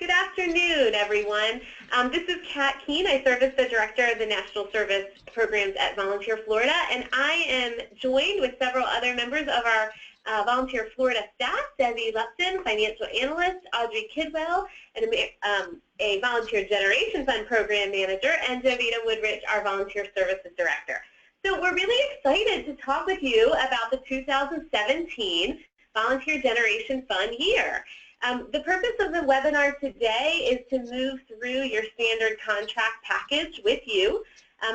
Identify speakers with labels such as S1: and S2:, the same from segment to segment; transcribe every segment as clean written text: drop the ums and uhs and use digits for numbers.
S1: Good afternoon, everyone. This is Kat Keene. I serve as the Director of the National Service Programs at Volunteer Florida, and I am joined with several other members of our Volunteer Florida staff, Debbie Lupton, Financial Analyst, Audrey Kidwell, and a Volunteer Generation Fund Program Manager, and Jovita Woodrich, our Volunteer Services Director. So we're really excited to talk with you about the 2017 Volunteer Generation Fund year. The purpose of the webinar today is to move through your standard contract package with you.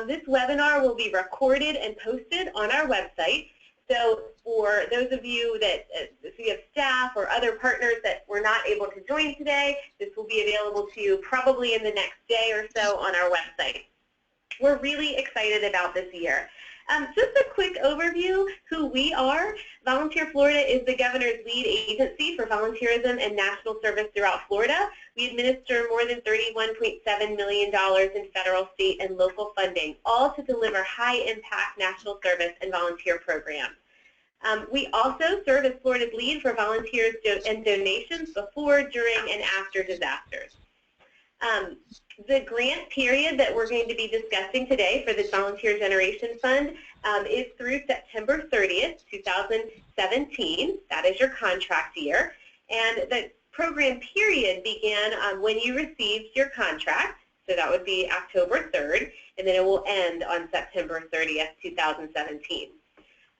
S1: This webinar will be recorded and posted on our website. So for those of you that, if you have staff or other partners that were not able to join today, this will be available to you probably in the next day or so on our website. We're really excited about this year. Just a quick overview who we are. Volunteer Florida is the governor's lead agency for volunteerism and national service throughout Florida. We administer more than $31.7 million in federal, state, and local funding, all to deliver high-impact national service and volunteer programs. We also serve as Florida's lead for volunteers and donations before, during, and after disasters. The grant period that we're going to be discussing today for the Volunteer Generation Fund is through September 30th, 2017. That is your contract year. And the program period began when you received your contract, so that would be October 3rd, and then it will end on September 30th, 2017.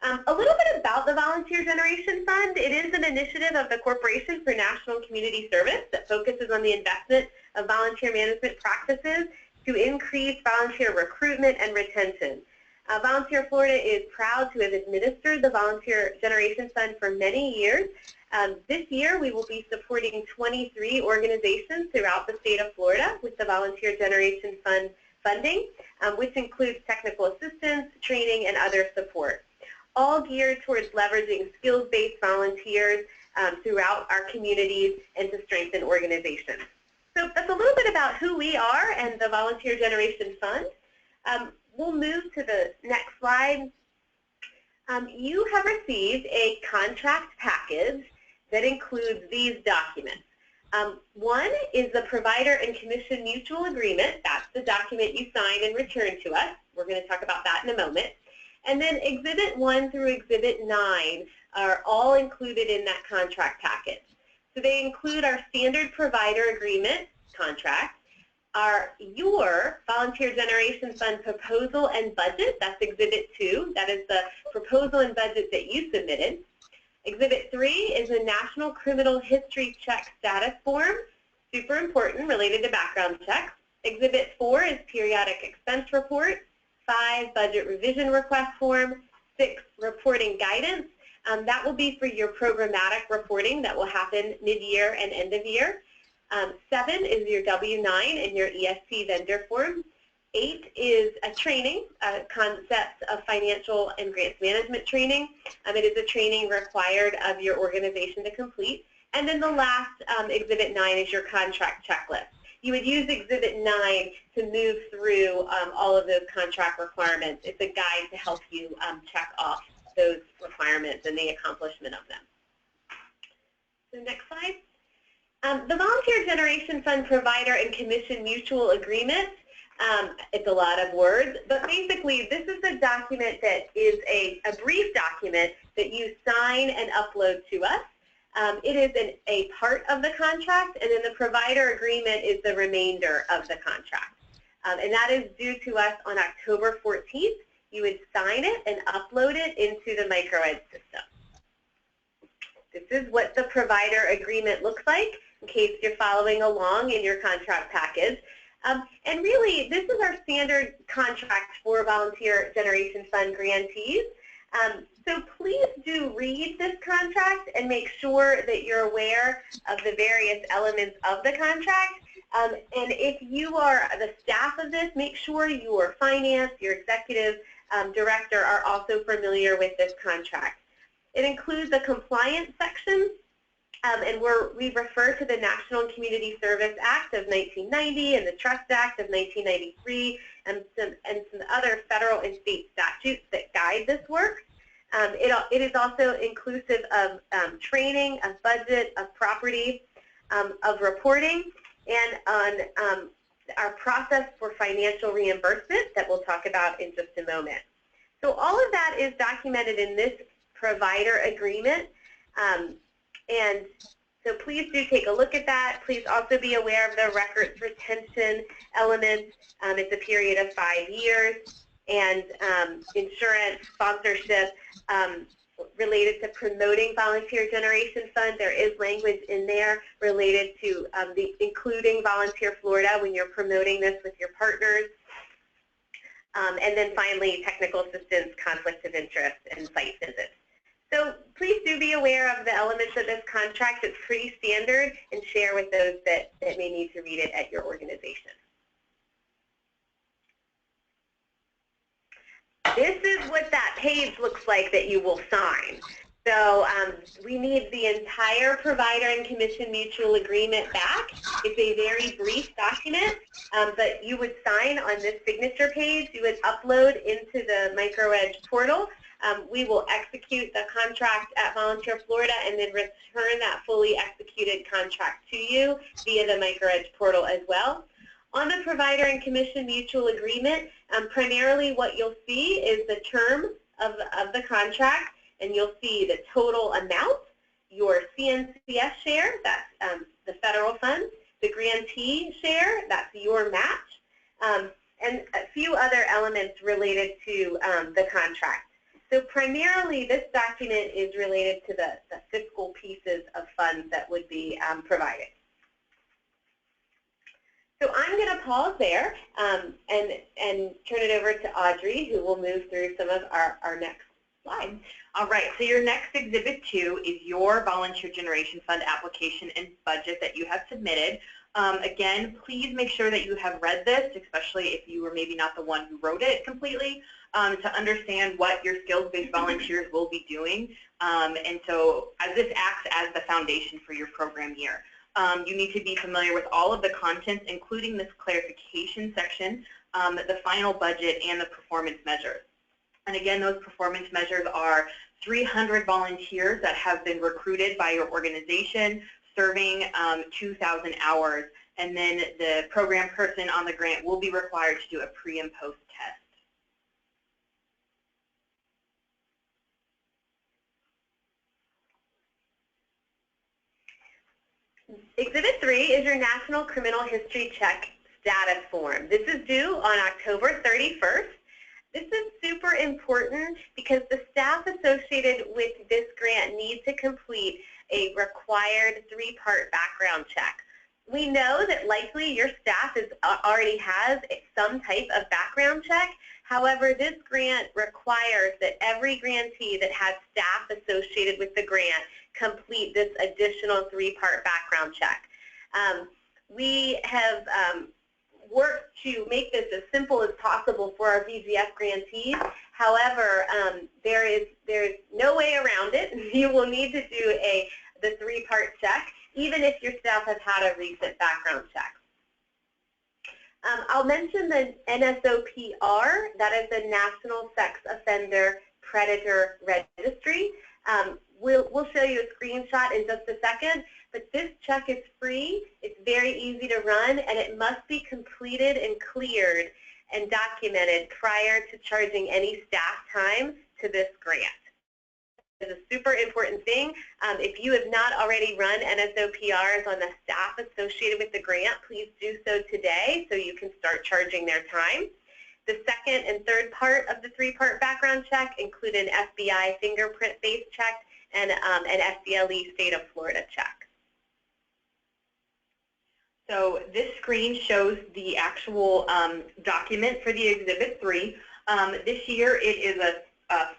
S1: A little bit about the Volunteer Generation Fund. It is an initiative of the Corporation for National Community Service that focuses on the investment of volunteer management practices to increase volunteer recruitment and retention. Volunteer Florida is proud to have administered the Volunteer Generation Fund for many years. This year we will be supporting 23 organizations throughout the state of Florida with the Volunteer Generation Fund funding, which includes technical assistance, training, and other support, all geared towards leveraging skills-based volunteers throughout our communities and to strengthen organizations. So that's a little bit about who we are and the Volunteer Generation Fund. We'll move to the next slide. You have received a contract package that includes these documents. One is the Provider and Commission Mutual Agreement. That's the document you sign and return to us. We're going to talk about that in a moment. And then Exhibit 1 through Exhibit 9 are all included in that contract package. So they include our standard provider agreement contract, your Volunteer Generation Fund proposal and budget, that's Exhibit 2, that is the proposal and budget that you submitted. Exhibit 3 is a National Criminal History Check Status Form, super important, related to background checks. Exhibit 4 is Periodic Expense Report. 5, Budget Revision Request Form. 6, Reporting Guidance. That will be for your programmatic reporting that will happen mid-year and end of year. 7 is your W-9 and your ESP vendor form. 8 is a training, concepts of financial and grants management training. It is a training required of your organization to complete. And then the last, Exhibit 9, is your contract checklist. You would use Exhibit 9 to move through all of those contract requirements. It's a guide to help you check off those requirements and the accomplishment of them. So next slide. The Volunteer Generation Fund Provider and Commission Mutual Agreement, it's a lot of words, but basically this is a document that is a brief document that you sign and upload to us. It is a part of the contract, and then the provider agreement is the remainder of the contract. And that is due to us on October 14th. You would sign it and upload it into the microed system. This is what the provider agreement looks like, in case you're following along in your contract package. And really, this is our standard contract for Volunteer Generation Fund grantees. So please do read this contract and make sure that you're aware of the various elements of the contract. And if you are the staff of this, make sure your finance, your executive director are also familiar with this contract. It includes a compliance section, and we refer to the National and Community Service Act of 1990 and the Trust Act of 1993 and some other federal and state statutes that guide this work. It is also inclusive of training, of budget, of property, of reporting, and on our process for financial reimbursement that we'll talk about in just a moment. So all of that is documented in this provider agreement, and so please do take a look at that. Please also be aware of the records retention elements. It's a period of 5 years, and insurance, sponsorship, related to promoting volunteer generation fund. There is language in there related to including Volunteer Florida when you're promoting this with your partners. And then finally, technical assistance, conflict of interest, and site visits. So please do be aware of the elements of this contract. It's pretty standard, and share with those that may need to read it at your organization. This is what that page looks like that you will sign. So we need the entire provider and commission mutual agreement back. It's a very brief document, but you would sign on this signature page. You would upload into the MicroEdge portal. We will execute the contract at Volunteer Florida and then return that fully executed contract to you via the MicroEdge portal as well. On the provider and commission mutual agreement, primarily what you'll see is the term of the contract, and you'll see the total amount, your CNCS share, that's the federal funds, the grantee share, that's your match, and a few other elements related to the contract. So primarily this document is related to the fiscal pieces of funds that would be provided. So I'm going to pause there and turn it over to Audrey, who will move through some of our next slides.
S2: All right, so your next Exhibit 2 is your Volunteer Generation Fund application and budget that you have submitted. Again, please make sure that you have read this, especially if you were maybe not the one who wrote it completely, to understand what your skills-based volunteers will be doing. And so as this acts as the foundation for your program year. You need to be familiar with all of the contents, including this clarification section, the final budget, and the performance measures. And again, those performance measures are 300 volunteers that have been recruited by your organization, serving 2,000 hours, and then the program person on the grant will be required to do a pre and post test.
S1: Exhibit 3 is your National Criminal History Check status form. This is due on October 31st. This is super important because the staff associated with this grant need to complete a required 3-part background check. We know that likely your staff already has some type of background check. However, this grant requires that every grantee that has staff associated with the grant complete this additional 3-part background check. We have worked to make this as simple as possible for our VGF grantees. However, there's no way around it. You will need to do the 3-part check, even if your staff has had a recent background check. I'll mention the NSOPR, that is the National Sex Offender Predator Registry. We'll show you a screenshot in just a second, but this check is free, it's very easy to run, and it must be completed and cleared and documented prior to charging any staff time to this grant. It's a super important thing. If you have not already run NSOPRs on the staff associated with the grant, please do so today so you can start charging their time. The second and third part of the 3-part background check include an FBI fingerprint-based check and an FDLE State of Florida check.
S2: So this screen shows the actual document for the Exhibit 3. This year it is a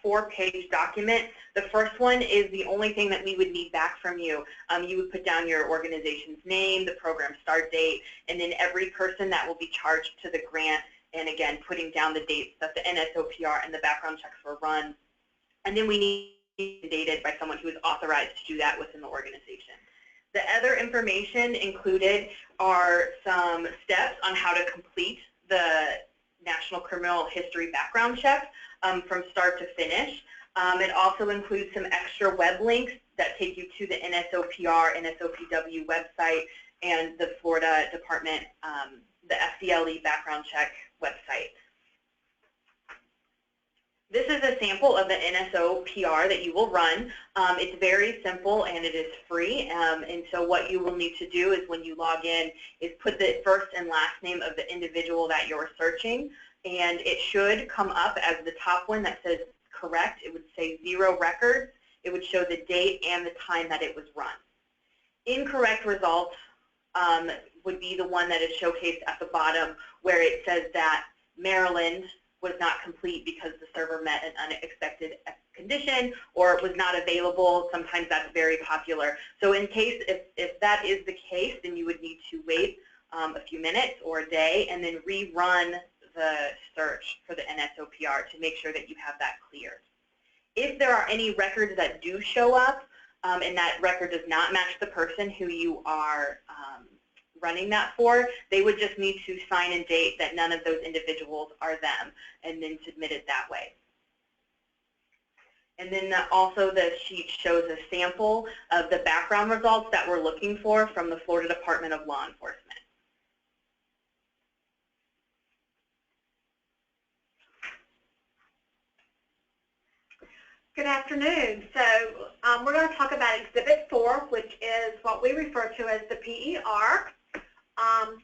S2: 4-page document. The first one is the only thing that we would need back from you. You would put down your organization's name, the program start date, and then every person that will be charged to the grant, and again, putting down the dates that the NSOPR and the background checks were run. And then we need it dated by someone who is authorized to do that within the organization. The other information included are some steps on how to complete the National Criminal History background check from start to finish. It also includes some extra web links that take you to the NSOPR, NSOPW website, and the Florida Department, the FCLE background check website. This is a sample of the NSO PR that you will run. It's very simple and it is free. And so what you will need to do is when you log in is put the first and last name of the individual that you're searching. And it should come up as the top one that says correct. It would say 0 records. It would show the date and the time that it was run. Incorrect results would be the one that is showcased at the bottom where it says that Maryland was not complete because the server met an unexpected condition or it was not available. Sometimes that's very popular. So in case, if that is the case, then you would need to wait a few minutes or a day and then rerun the search for the NSOPR to make sure that you have that cleared. If there are any records that do show up and that record does not match the person who you are running that for, they would just need to sign and date that none of those individuals are them and then submit it that way. And then also the sheet shows a sample of the background results that we're looking for from the Florida Department of Law Enforcement.
S3: Good afternoon. So we're going to talk about Exhibit 4, which is what we refer to as the PER.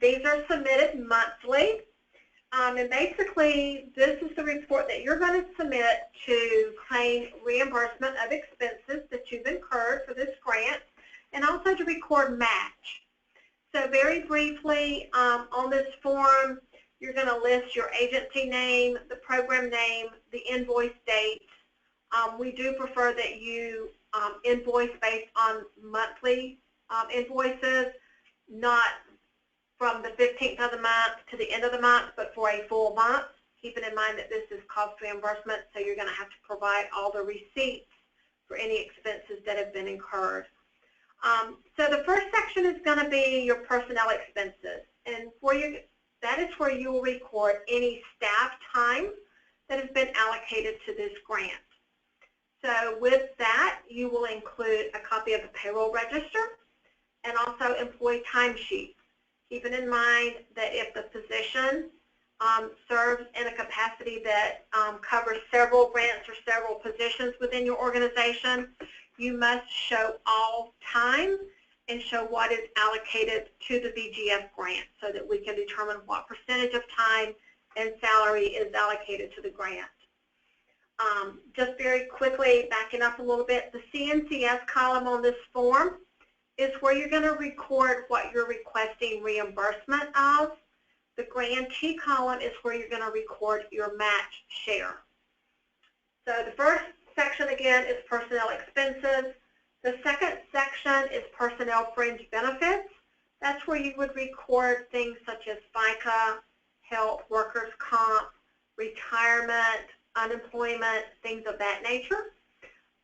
S3: These are submitted monthly. And basically, this is the report that you're going to submit to claim reimbursement of expenses that you've incurred for this grant, and also to record match. So very briefly, on this form, you're going to list your agency name, the program name, the invoice date. We do prefer that you invoice based on monthly invoices, not from the 15th of the month to the end of the month, but for a full month. Keeping in mind that this is cost reimbursement, so you're going to have to provide all the receipts for any expenses that have been incurred. So the first section is going to be your personnel expenses, and that is where you will record any staff time that has been allocated to this grant. So with that, you will include a copy of the payroll register and also employee timesheets, keeping in mind that if the position serves in a capacity that covers several grants or several positions within your organization, you must show all time and show what is allocated to the VGF grant so that we can determine what percentage of time and salary is allocated to the grant. Just very quickly, backing up a little bit, the CNCS column on this form is where you're going to record what you're requesting reimbursement of. The grantee column is where you're going to record your match share. So the first section, again, is personnel expenses. The second section is personnel fringe benefits. That's where you would record things such as FICA, health, workers' comp, retirement, unemployment, things of that nature.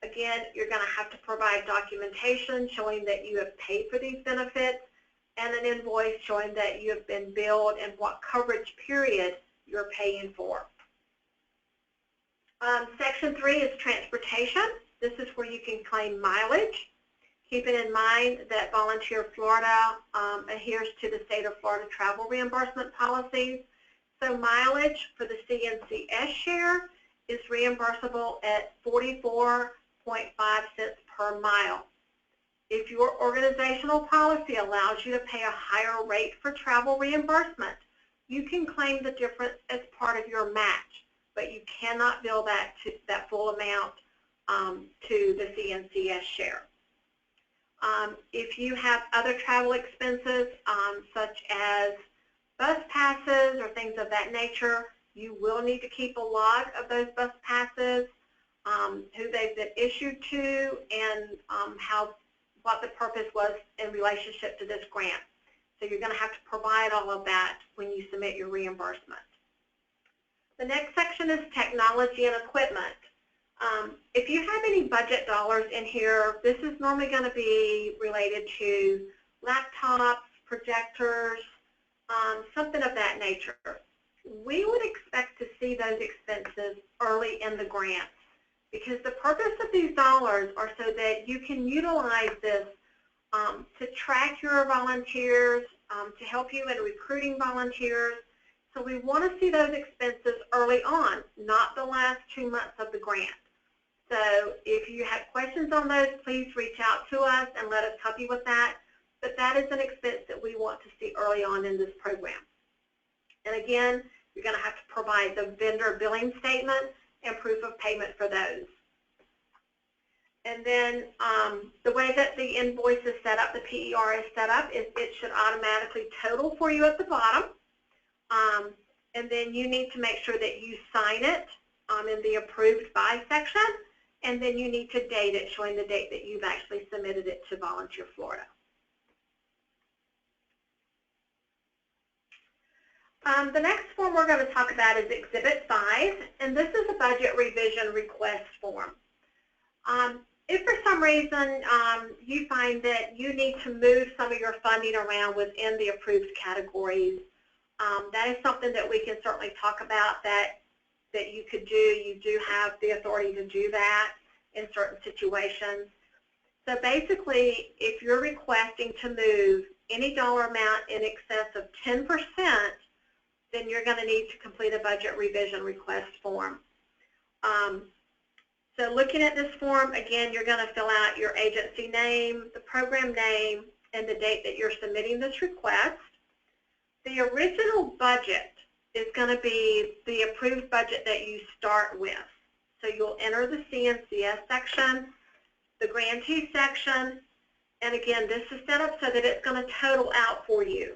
S3: Again, you're going to have to provide documentation showing that you have paid for these benefits and an invoice showing that you have been billed and what coverage period you're paying for. Section 3 is transportation. This is where you can claim mileage, keeping in mind that Volunteer Florida adheres to the state of Florida travel reimbursement policies. So mileage for the CNCS share is reimbursable at 44.5 cents per mile. If your organizational policy allows you to pay a higher rate for travel reimbursement, you can claim the difference as part of your match, but you cannot bill that full amount to the CNCS share. If you have other travel expenses such as bus passes or things of that nature, you will need to keep a log of those bus passes, who they've been issued to, and what the purpose was in relationship to this grant. So you're going to have to provide all of that when you submit your reimbursement. The next section is technology and equipment. If you have any budget dollars in here, this is normally going to be related to laptops, projectors, something of that nature. We would expect to see those expenses early in the grant because the purpose of these dollars are so that you can utilize this to track your volunteers, to help you in recruiting volunteers. So we want to see those expenses early on, not the last 2 months of the grant. So if you have questions on those, please reach out to us and let us help you with that. But that is an expense that we want to see early on in this program. And again, you're going to have to provide the vendor billing statement and proof of payment for those. And then the way that the invoice is set up, the PER is set up, is it should automatically total for you at the bottom. And then you need to make sure that you sign it in the approved by section. And then you need to date it, showing the date that you've actually submitted it to Volunteer Florida. The next form we're going to talk about is Exhibit 5, and this is a budget revision request form. If for some reason you find that you need to move some of your funding around within the approved categories, that is something that we can certainly talk about that you could do. You do have the authority to do that in certain situations. So basically, if you're requesting to move any dollar amount in excess of 10%, then you're going to need to complete a budget revision request form. So looking at this form, again, you're going to fill out your agency name, the program name, and the date that you're submitting this request. The original budget is going to be the approved budget that you start with. So you'll enter the CNCS section, the grantee section, and again, this is set up so that it's going to total out for you.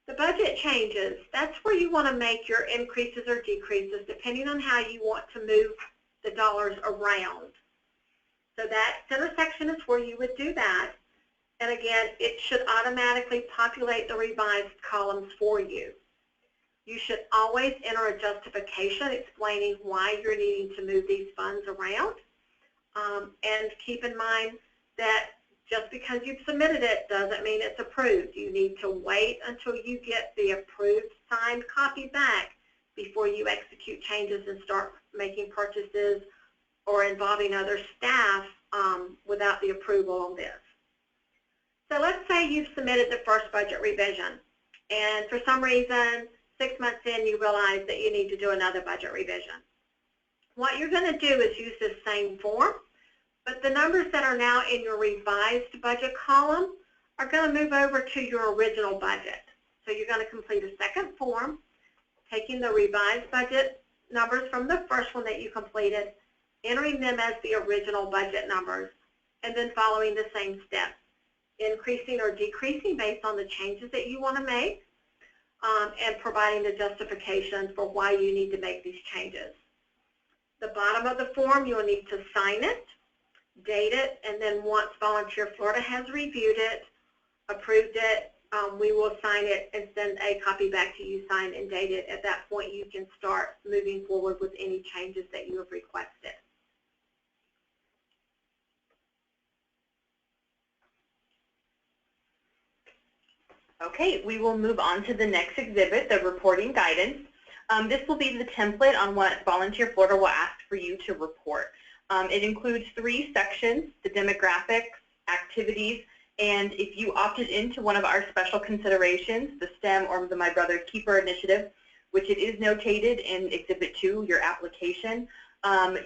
S3: The budget changes, that's where you want to make your increases or decreases depending on how you want to move the dollars around. So that center section is where you would do that. And again, it should automatically populate the revised columns for you. You should always enter a justification explaining why you're needing to move these funds around. And keep in mind that just because you've submitted it doesn't mean it's approved. You need to wait until you get the approved signed copy back before you execute changes and start making purchases or involving other staff without the approval on this. So let's say you've submitted the first budget revision, and for some reason, 6 months in, you realize that you need to do another budget revision. What you're going to do is use this same form, but the numbers that are now in your revised budget column are going to move over to your original budget. So you're going to complete a second form, taking the revised budget numbers from the first one that you completed, entering them as the original budget numbers, and then following the same steps, increasing or decreasing based on the changes that you want to make, and providing the justification for why you need to make these changes. The bottom of the form, you'll need to sign it, date it, and then once Volunteer Florida has reviewed it, approved it, we will sign it and send a copy back to you, signed and dated. At that point, you can start moving forward with any changes that you have requested.
S2: Okay, we will move on to the next exhibit, the reporting guidance. This will be the template on what Volunteer Florida will ask for you to report. It includes 3 sections: the demographics, activities, and if you opted into one of our special considerations, the STEM or the My Brother's Keeper initiative, which it is notated in Exhibit 2, your application,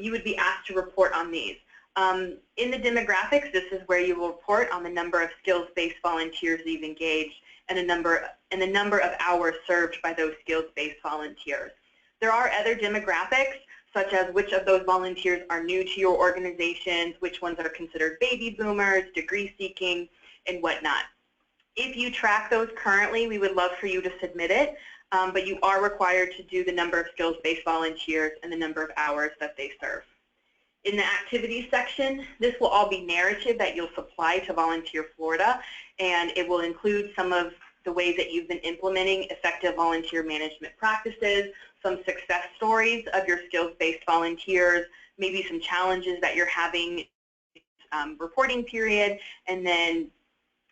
S2: you would be asked to report on these. In the demographics, this is where you will report on the number of skills-based volunteers that you've engaged and the number of hours served by those skills-based volunteers. There are other demographics, such as which of those volunteers are new to your organizations, which ones are considered baby boomers, degree seeking, and whatnot. If you track those currently, we would love for you to submit it, but you are required to do the number of skills-based volunteers and the number of hours that they serve. In the activities section, this will all be narrative that you'll supply to Volunteer Florida, and it will include some of the ways that you've been implementing effective volunteer management practices, some success stories of your skills-based volunteers, maybe some challenges that you're having reporting period, and then,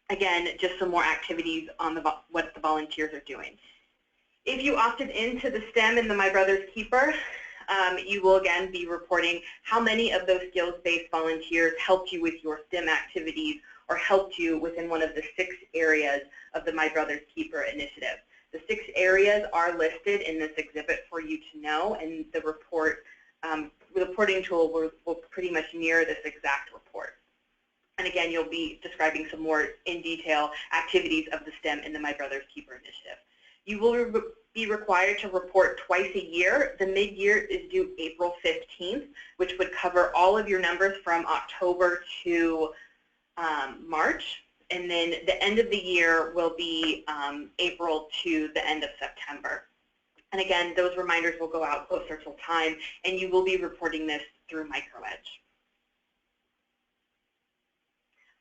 S2: again, just some more activities on what the volunteers are doing. If you opted into the STEM and the My Brother's Keeper, you will again be reporting how many of those skills-based volunteers helped you with your STEM activities or helped you within one of the 6 areas of the My Brother's Keeper initiative. The 6 areas are listed in this exhibit for you to know, and the reporting tool will pretty much mirror this exact report. And again, you'll be describing some more in detail activities of the STEM in the My Brother's Keeper initiative. You will be required to report twice a year. The mid-year is due April 15th, which would cover all of your numbers from October to March. And then the end of the year will be April to the end of September. And again, those reminders will go out closer to time, and you will be reporting this through MicroEdge.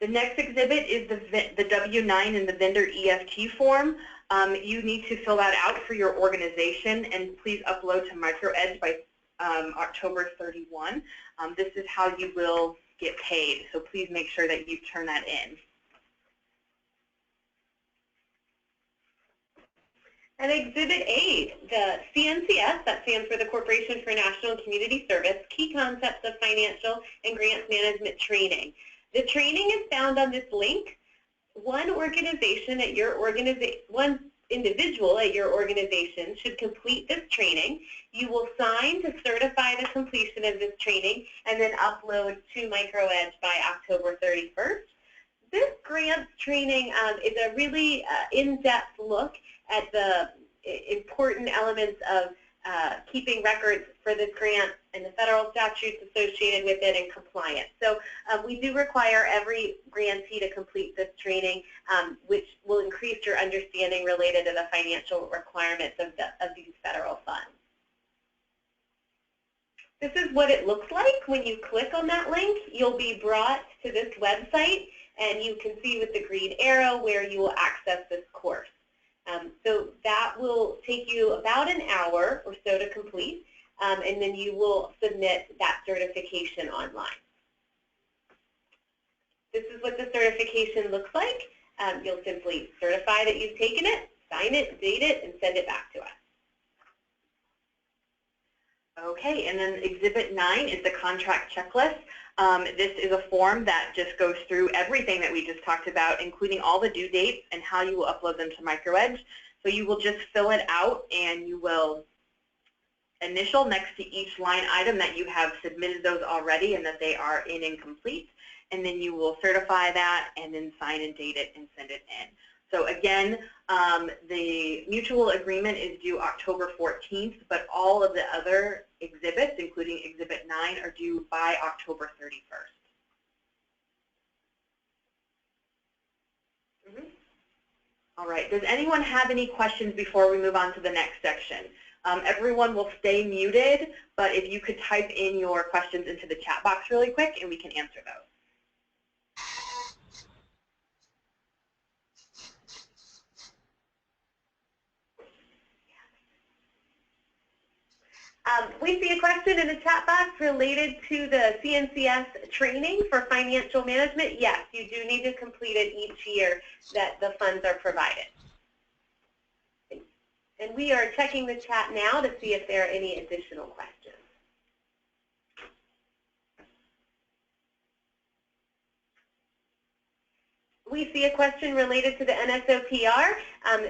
S2: The next exhibit is the W-9 and the vendor EFT form. You need to fill that out for your organization, and please upload to MicroEdge by October 31. This is how you will get paid, so please make sure that you turn that in.
S1: And Exhibit 8, the CNCS, that stands for the Corporation for National and Community Service, Key Concepts of Financial and Grants Management Training. The training is found on this link. One individual at your organization should complete this training. You will sign to certify the completion of this training and then upload to MicroEdge by October 31st. This grants training is a really in-depth look at the important elements of keeping records for this grant and the federal statutes associated with it and compliance. So we do require every grantee to complete this training, which will increase your understanding related to the financial requirements of these federal funds. This is what it looks like when you click on that link. You'll be brought to this website, and you can see with the green arrow where you will access this course. So that will take you about an hour or so to complete, and then you will submit that certification online. This is what the certification looks like. You'll simply certify that you've taken it, sign it, date it, and send it back to us.
S2: Okay, and then Exhibit 9 is the contract checklist. This is a form that just goes through everything that we just talked about, including all the due dates and how you will upload them to MicroEdge. So you will just fill it out, and you will initial next to each line item that you have submitted those already and that they are in and complete. And then you will certify that and then sign and date it and send it in. So again, the mutual agreement is due October 14th, but all of the other exhibits, including Exhibit 9, are due by October 31st. All right, does anyone have any questions before we move on to the next section? Everyone will stay muted, but if you could type in your questions into the chat box really quick, and we can answer those.
S1: We see a question in the chat box related to the CNCS training for financial management. Yes, you do need to complete it each year that the funds are provided. And we are checking the chat now to see if there are any additional questions. We see a question related to the NSOPR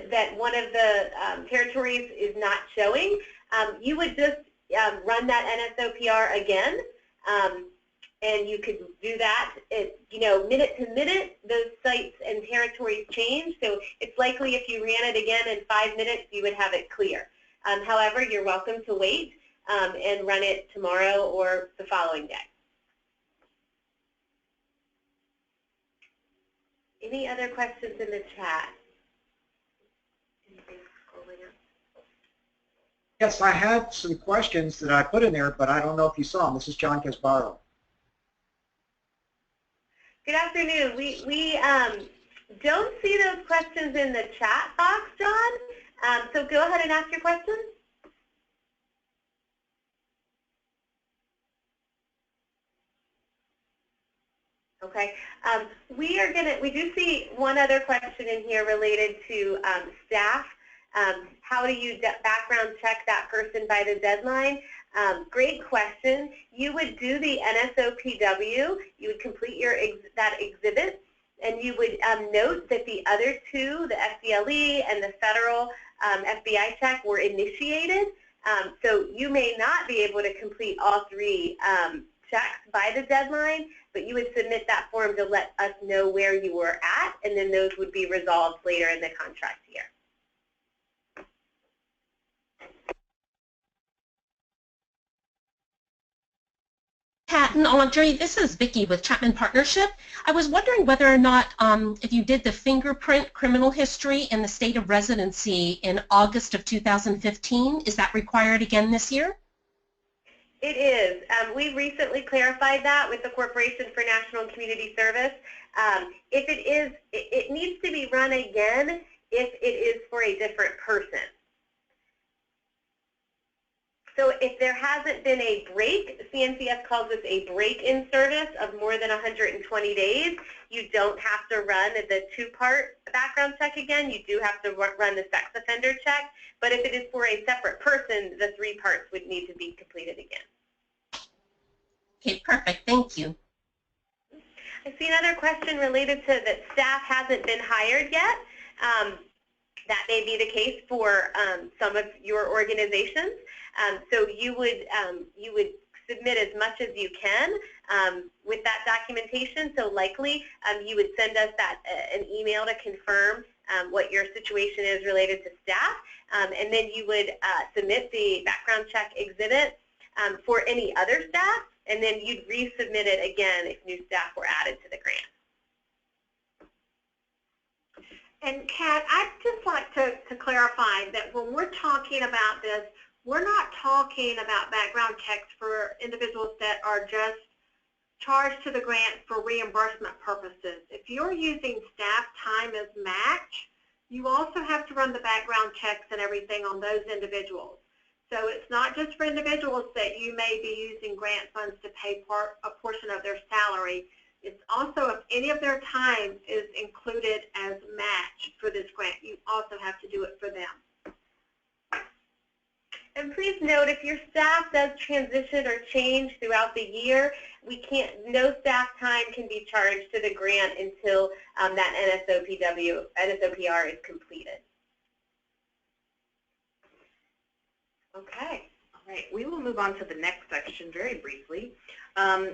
S1: that one of the territories is not showing. You would just run that NSOPR again, and you could do that. Minute to minute, those sites and territories change, so it's likely if you ran it again in 5 minutes, you would have it clear. However, you're welcome to wait and run it tomorrow or the following day. Any other questions in the chat? Anything scrolling up?
S4: Yes, I had some questions that I put in there, but I don't know if you saw them. This is John Casbaro.
S1: Good afternoon. We don't see those questions in the chat box, John. So go ahead and ask your questions. Okay. We do see one other question in here related to staff. How do you background check that person by the deadline? Great question. You would do the NSOPW. You would complete that exhibit, And you would note that the other two, the FDLE and the federal FBI check, were initiated. So you may not be able to complete all three checks by the deadline, but you would submit that form to let us know where you were at, and then those would be resolved later in the contract year.
S5: Pat and Audrey, this is Vicki with Chapman Partnership. I was wondering whether or not if you did the fingerprint criminal history in the state of residency in August of 2015, is that required again this year?
S1: It is. We recently clarified that with the Corporation for National and Community Service. If it is, it needs to be run again if it is for a different person. So if there hasn't been a break, CNCS calls this a break in service of more than 120 days, you don't have to run the two-part background check again. You do have to run the sex offender check. But if it is for a separate person, the 3 parts would need to be completed again.
S5: Okay, perfect. Thank you.
S1: I see another question related to that staff hasn't been hired yet. That may be the case for some of your organizations. So you would submit as much as you can with that documentation. So likely you would send us an email to confirm what your situation is related to staff, and then you would submit the background check exhibit for any other staff, and then you'd resubmit it again if new staff were added to the grant.
S3: And Kat, I'd just like to clarify that when we're talking about this, we're not talking about background checks for individuals that are just charged to the grant for reimbursement purposes. If you're using staff time as match, you also have to run the background checks and everything on those individuals. So it's not just for individuals that you may be using grant funds to pay a portion of their salary. It's also if any of their time is included as match for this grant, you also have to do it for them.
S1: And please note, if your staff does transition or change throughout the year, no staff time can be charged to the grant until that NSOPR is completed.
S2: Okay. All right. We will move on to the next section very briefly.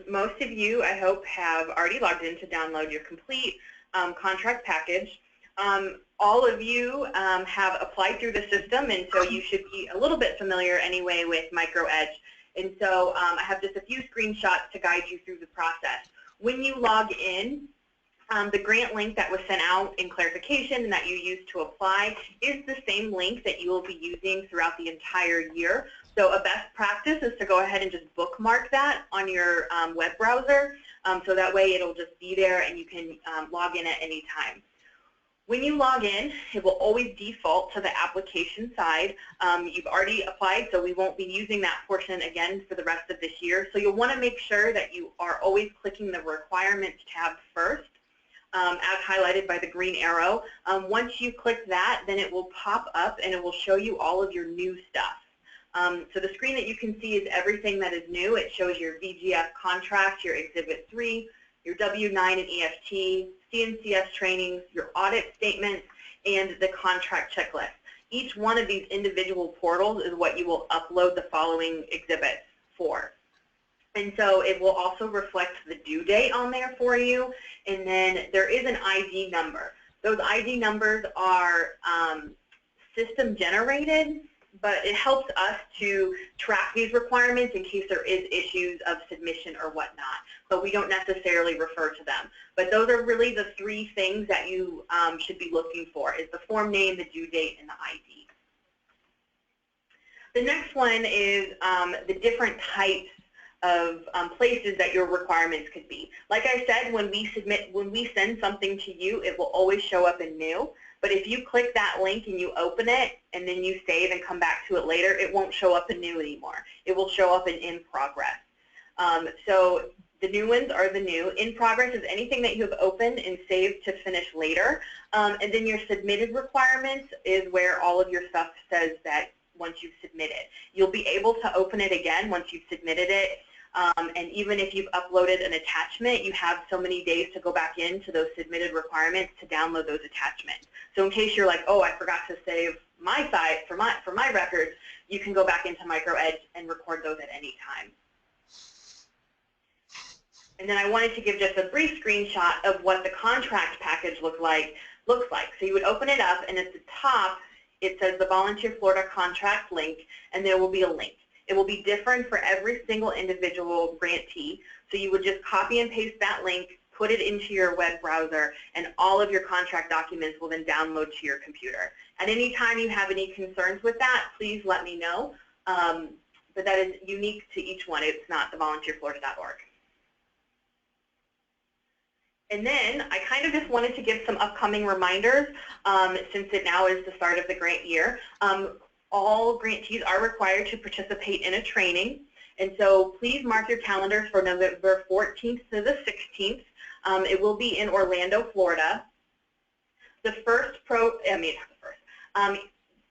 S2: Most of you, I hope, have already logged in to download your complete contract package. All of you have applied through the system, and so you should be a little bit familiar anyway with MicroEdge. And so I have just a few screenshots to guide you through the process. When you log in, the grant link that was sent out in clarification and that you used to apply is the same link that you will be using throughout the entire year. So a best practice is to go ahead and just bookmark that on your web browser, so that way it'll just be there and you can log in at any time. When you log in, it will always default to the application side. You've already applied, so we won't be using that portion again for the rest of this year. So you'll want to make sure that you are always clicking the Requirements tab first, as highlighted by the green arrow. Once you click that, then it will pop up and it will show you all of your new stuff. So the screen that you can see is everything that is new. It shows your VGF contract, your Exhibit 3, your W-9 and EFT, CNCS trainings, your audit statements, and the contract checklist. Each one of these individual portals is what you will upload the following exhibits for. And so it will also reflect the due date on there for you, and then there is an ID number. Those ID numbers are system generated, but it helps us to track these requirements in case there is issues of submission or whatnot. But we don't necessarily refer to them. But those are really the 3 things that you should be looking for, is the form name, the due date, and the ID. The next one is the different types of places that your requirements could be. Like I said, when we send something to you, it will always show up in new. But if you click that link and you open it and then you save and come back to it later, it won't show up in new anymore. It will show up in progress. So the new ones are the new. In progress is anything that you have opened and saved to finish later. And then your submitted requirements is where all of your stuff says that once you've submitted. You'll be able to open it again once you've submitted it. And even if you've uploaded an attachment, you have so many days to go back into those submitted requirements to download those attachments. So in case you're like, oh, I forgot to save my site for my records, you can go back into MicroEdge and record those at any time. And then I wanted to give just a brief screenshot of what the contract package looks like. So you would open it up, and at the top, it says the Volunteer Florida contract link, and there will be a link. It will be different for every single individual grantee. So you would just copy and paste that link, put it into your web browser, and all of your contract documents will then download to your computer. At any time you have any concerns with that, please let me know. But that is unique to each one. It's not the volunteerflorida.org. And then I kind of just wanted to give some upcoming reminders since it now is the start of the grant year. All grantees are required to participate in a training. And so please mark your calendars for November 14th to the 16th. It will be in Orlando, Florida.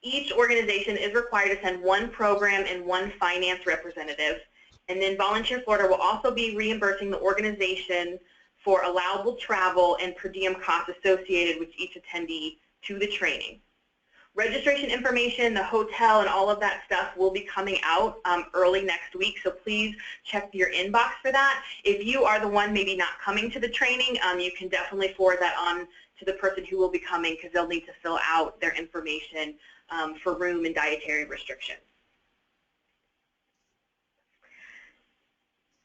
S2: Each organization is required to send one program and one finance representative. And then Volunteer Florida will also be reimbursing the organization for allowable travel and per diem costs associated with each attendee to the training. Registration information, the hotel, and all of that stuff will be coming out early next week, so please check your inbox for that. If you are the one maybe not coming to the training, you can definitely forward that on to the person who will be coming, because they'll need to fill out their information for room and dietary restrictions.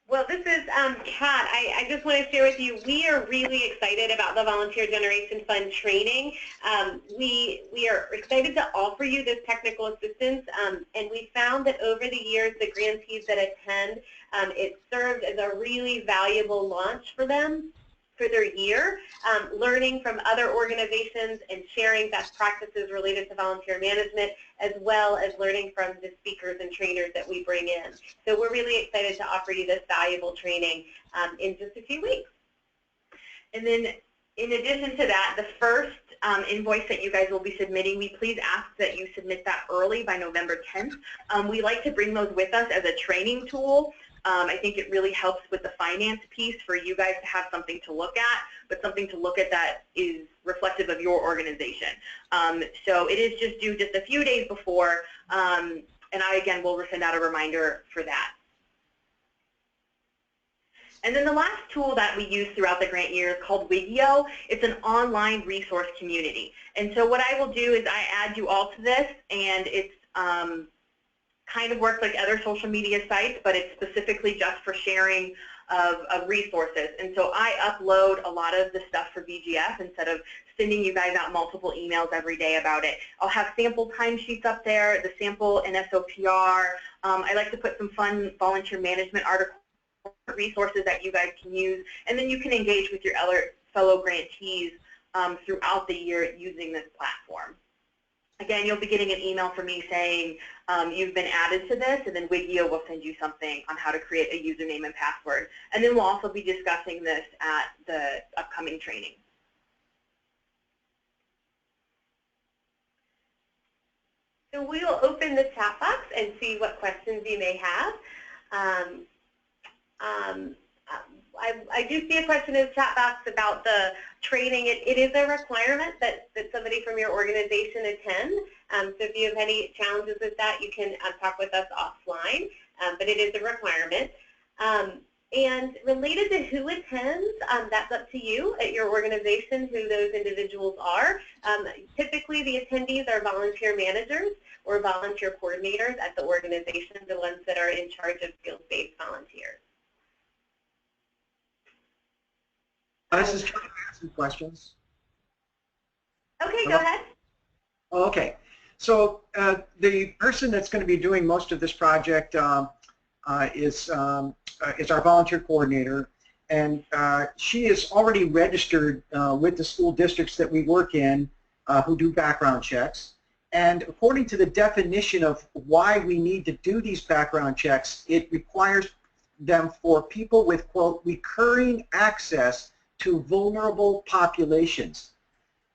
S1: Well, this is Kat. I just want to share with you, we are really excited about the Volunteer Generation Fund training. We are excited to offer you this technical assistance, and we found that over the years, the grantees that attend, it served as a really valuable launch for them for their year, learning from other organizations and sharing best practices related to volunteer management, as well as learning from the speakers and trainers that we bring in. So we're really excited to offer you this valuable training in just a few weeks.
S2: And then in addition to that, the first invoice that you guys will be submitting, we please ask that you submit that early by November 10th. We like to bring those with us as a training tool. I think it really helps with the finance piece for you guys to have something to look at, but something to look at that is reflective of your organization. So it is just due just a few days before, and I, again, will send out a reminder for that. And then the last tool that we use throughout the grant year is called VGF. It's an online resource community. And so what I will do is I add you all to this, and it's kind of works like other social media sites, but it's specifically just for sharing of resources. And so I upload a lot of the stuff for VGF instead of sending you guys out multiple emails every day about it. I'll have sample timesheets up there, the sample NSOPR. I like to put some fun volunteer management articles, resources that you guys can use, and then you can engage with your other fellow grantees throughout the year using this platform. Again, you'll be getting an email from me saying you've been added to this, and then VGF will send you something on how to create a username and password. And then we'll also be discussing this at the upcoming training.
S1: So we'll open the chat box and see what questions you may have. I do see a question in the chat box about the training. It is a requirement that somebody from your organization attend. So if you have any challenges with that, you can talk with us offline, but it is a requirement. And related to who attends, that's up to you at your organization, who those individuals are. Typically, the attendees are volunteer managers or volunteer coordinators at the organization, the ones that are in charge of field-based volunteers.
S4: This is John. I have some questions.
S1: Okay, go ahead.
S4: Okay. So the person that's going to be doing most of this project is our volunteer coordinator, and she is already registered with the school districts that we work in who do background checks. And according to the definition of why we need to do these background checks, it requires them for people with, quote, recurring access to vulnerable populations.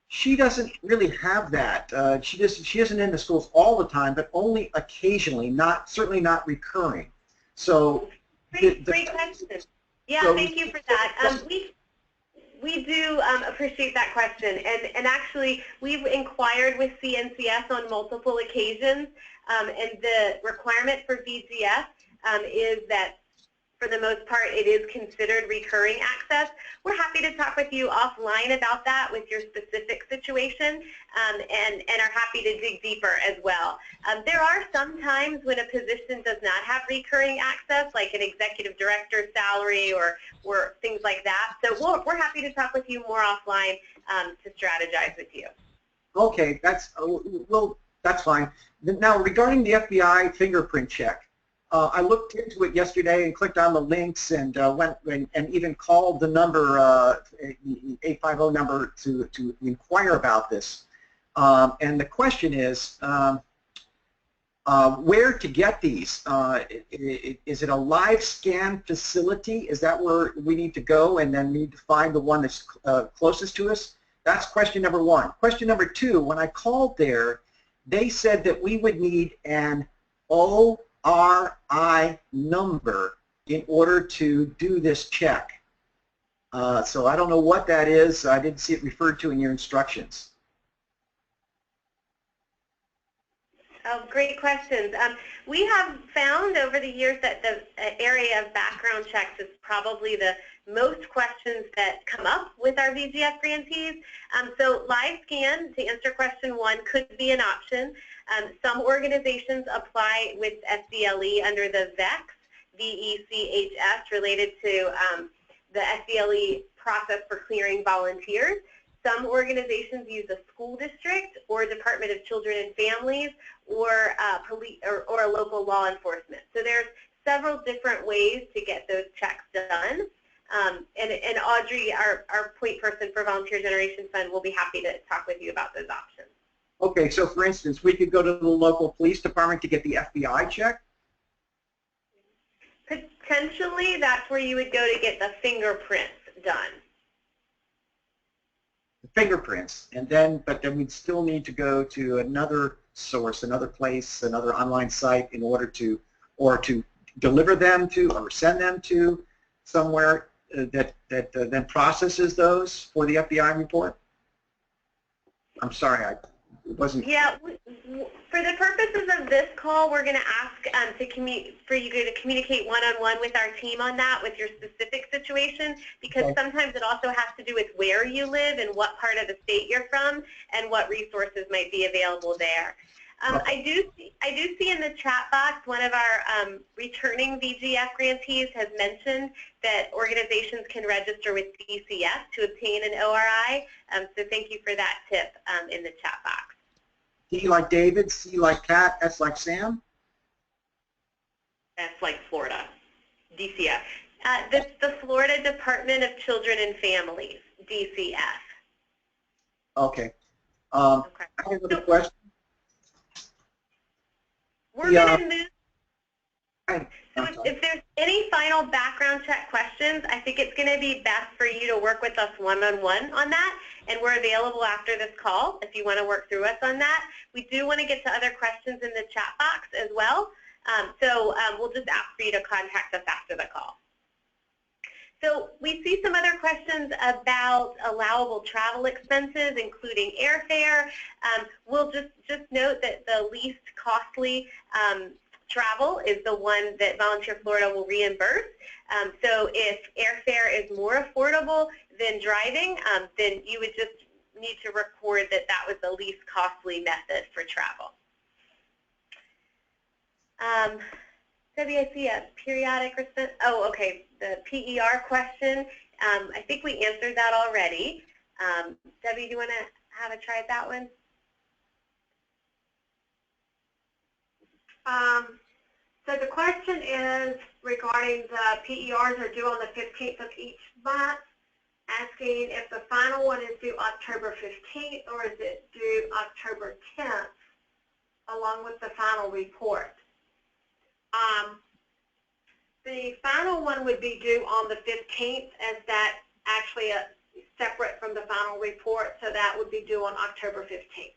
S4: She doesn't really have that. She isn't in the schools all the time, but only occasionally, certainly not recurring. So
S1: Great question. Yeah,
S4: So,
S1: thank you for that. We do appreciate that question, and actually we've inquired with CNCS on multiple occasions, and the requirement for VGF is that for the most part it is considered recurring access. We're happy to talk with you offline about that with your specific situation, and are happy to dig deeper as well. There are some times when a position does not have recurring access, like an executive director's salary or things like that. So we're happy to talk with you more offline to strategize with you.
S4: Okay, that's fine. Now, regarding the FBI fingerprint check, I looked into it yesterday and clicked on the links and went and even called the number, the 850 number to inquire about this. And the question is, where to get these? Is it a live scan facility? Is that where we need to go and then need to find the one that's closest to us? That's question number one. Question number two, when I called there, they said that we would need an ORI number in order to do this check. So I don't know what that is. I didn't see it referred to in your instructions.
S1: Oh, great questions. We have found over the years that the area of background checks is probably the most questions that come up with our VGF grantees. So live scan, to answer question one, could be an option. Some organizations apply with SDLE under the VECS, V-E-C-H-S, related to the SDLE process for clearing volunteers. Some organizations use a school district or Department of Children and Families or police or a local law enforcement. So there's several different ways to get those checks done. And Audrey, our point person for Volunteer Generation Fund, will be happy to talk with you about those options.
S4: Okay, so for instance, we could go to the local police department to get the FBI check?
S1: Potentially, that's where you would go to get the fingerprints done.
S4: The fingerprints, and then, but then we'd still need to go to another source, another place, another online site in order to, or to deliver them to or send them to somewhere that then processes those for the FBI report? I'm sorry, I wasn't.
S1: Yeah, for the purposes of this call, we're going to ask for you to communicate one-on-one with our team on that, with your specific situation, because
S4: Okay.
S1: sometimes it also has to do with where you live and what part of the state you're from and what resources might be available there. I do see in the chat box one of our returning VGF grantees has mentioned that organizations can register with DCF to obtain an ORI. So thank you for that tip in the chat box.
S4: D like David, C like Cat, S like Sam?
S2: That's like Florida, DCF.
S1: The Florida Department of Children and Families, DCF.
S4: Okay.
S1: Okay.
S4: I have another question.
S1: We're going to move.
S4: Hi.
S1: So if there's any final background check questions, I think it's going to be best for you to work with us one-on-one on that, and we're available after this call if you want to work through us on that. We do want to get to other questions in the chat box as well, so we'll just ask for you to contact us after the call. So we see some other questions about allowable travel expenses, including airfare. We'll just note that the least costly travel is the one that Volunteer Florida will reimburse. So if airfare is more affordable than driving, then you would just need to record that that was the least costly method for travel. Debbie, I see a periodic response. Oh, okay, the PER question. I think we answered that already. Debbie, do you want to have a try at that one?
S3: So the question is regarding the PERs are due on the 15th of each month, asking if the final one is due October 15th or is it due October 10th along with the final report. The final one would be due on the 15th, as that actually separate from the final report, so that would be due on October 15th.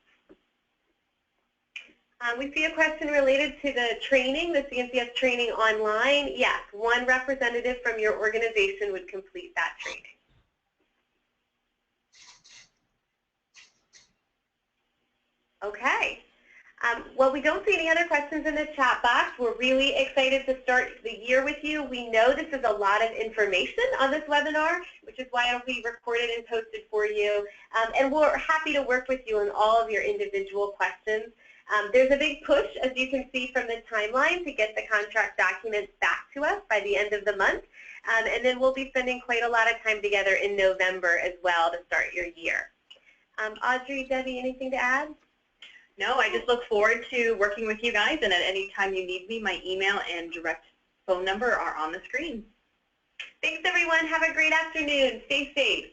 S1: We see a question related to the training, the CNCS training online. Yes, one representative from your organization would complete that training. Okay. Well, we don't see any other questions in the chat box. We're really excited to start the year with you. We know this is a lot of information on this webinar, which is why it'll be recorded and posted for you. And we're happy to work with you on all of your individual questions. There's a big push, as you can see from the timeline, to get the contract documents back to us by the end of the month. And then we'll be spending quite a lot of time together in November as well to start your year. Audrey, Debbie, anything to add?
S2: No, I just look forward to working with you guys, and at any time you need me, my email and direct phone number are on the screen.
S1: Thanks, everyone. Have a great afternoon. Stay safe.